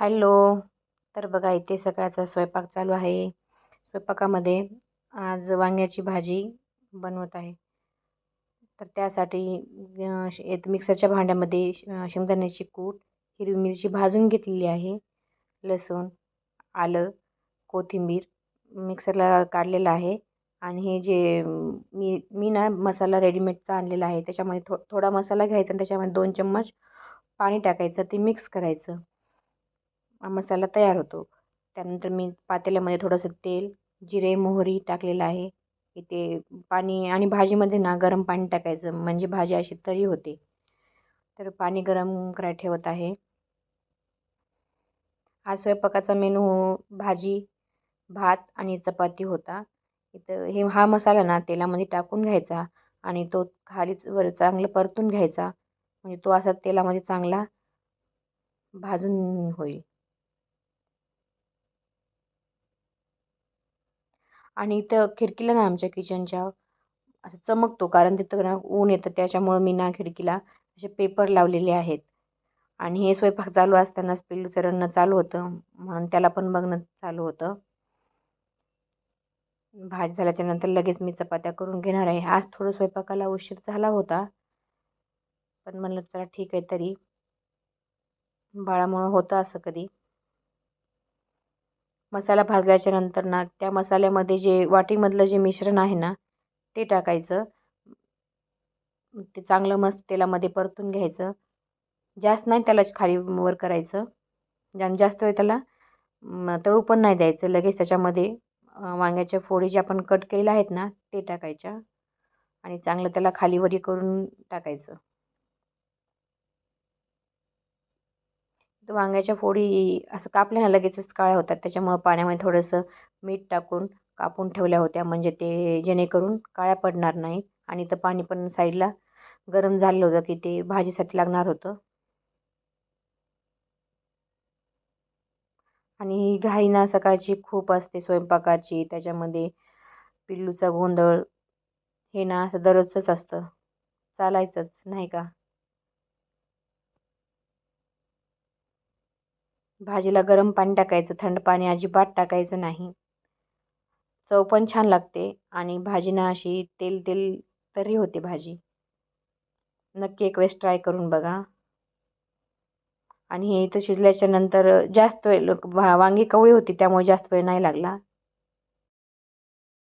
Hello. तर बघा इथे सकाळचा स्वयंपाक चालू आहे. स्वयंपाकामध्ये आज वांग्याची भाजी बनवत आहे. तर त्यासाठी मिक्सरच्या भांड्यामध्ये शेंगदाण्याची कूट, हिरवी मिरची भाजून घेतलेली आहे, लसूण, आलं, कोथिंबीर मिक्सरला काढलेलं आहे. आणि हे जे मी मी ना मसाला रेडीमेडचा आणलेला आहे. त्याच्यामध्ये थोडा मसाला घ्यायचा आणि त्याच्यामध्ये 2 चम्मच पाणी टाकायचं, ते मिक्स करायचं. मसाला तयार होतो. त्यानंतर मी पातेल्यामध्ये थोडंसं तेल, जिरे, मोहरी टाकलेलं आहे. इथे पाणी आणि भाजीमध्ये ना गरम पाणी टाकायचं, म्हणजे भाजी अशी तरी होते. तर पाणी गरम करायला ठेवत आहे. आज स्वयंपाकाचा मेनू भाजी, भात आणि चपाती होता. इथं हा मसाला ना तेलामध्ये टाकून घ्यायचा आणि तो खालीच वर चांगलं परतून घ्यायचा, म्हणजे तो असा तेलामध्ये चांगला भाजून होईल. आणि इथं खिडकीला ना आमच्या किचनच्या असं चमकतो, कारण तिथं ना ऊन येतं, त्याच्यामुळं मी ना खिडकीला असे पेपर लावलेले आहेत. आणि हे स्वयंपाक चालू असतानाच पिल्लूचं रडणं चालू होतं, म्हणून त्याला पण बघणं चालू होतं. भाजी झाल्याच्या नंतर लगेच मी चपात्या करून घेणार आहे. आज थोडं स्वयंपाकाला उशीर झाला होता, पण म्हणलं चला ठीक आहे, तरी बाळामुळं होतं असं कधी. मसाला भाजल्याच्या नंतर ना त्या मसाल्यामध्ये जे वाटीमधलं जे मिश्रण आहे ना ते टाकायचं. ते चांगलं मस्त तेलामध्ये परतून घ्यायचं. जास्त नाही त्याला खाली वर करायचं आणि जास्त वेळ त्याला तळू पण नाही द्यायचं. लगेच त्याच्यामध्ये वांग्याच्या फोडी ज्या आपण कट केलेल्या आहेत ना ते टाकायच्या आणि चांगलं त्याला खालीवरी करून टाकायचं. तर वांग्याच्या फोडी असं कापल्या ना लगेचच काळ्या होतात. त्याच्यामुळं पाण्यामध्ये थोडंसं मीठ टाकून कापून ठेवल्या होत्या, म्हणजे ते जेणेकरून काळ्या पडणार नाहीत. आणि तर पाणी पण साईडला गरम झालं होतं की ते भाजीसाठी लागणार होतं. आणि ही घाई ना सकाळची खूप असते स्वयंपाकाची, त्याच्यामध्ये पिल्लूचा गोंधळ हे ना असं दररोजच असतं, चालायचंच नाही का. भाजीला गरम पाणी टाकायचं, थंड पाणी अजिबात टाकायचं नाही. चव पण छान लागते आणि भाजी ना अशी तेल तेल तर्री होते भाजी. नक्की एक वेळेस ट्राय करून बघा. आणि हे इथं शिजल्याच्या नंतर जास्त वेळ वांगी कवळी होती त्यामुळे जास्त वेळ नाही लागला.